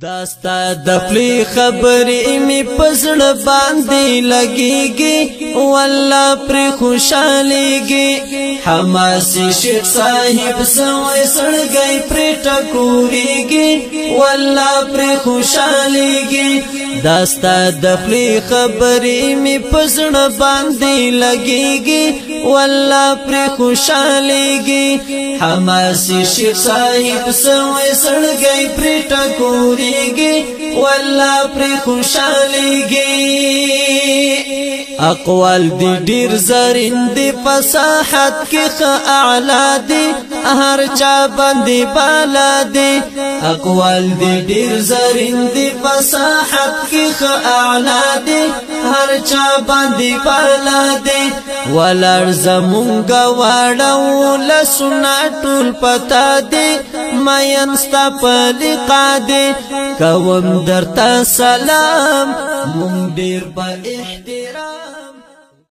داستا دخلی خبری می پزړ باندې لګيږي والله پر خوشاليږي حماسي شیخ صاحب سوې سړګي پر ټکوريږي والله پر خوشاليږي داستا دخلی خبری می پزړ باندې لګيږي والله پر خوشاليږي حماسي شیخ صاحب سوې سړګي پر ټکوريږي والله پر خوشاليږي اقوال دی ډیر زرین دی فصاحت کې خ اعلی دی هر چا باندې بالا دی اقوال دی ډیر زرین دی فصاحت کې خ اعلی دی هر چا باندې بالا دی ولر زمونږ واړو لسنا ټول پتا دی مین ستا په لقا دی کوم درته سلام مونږ ډیر په احترام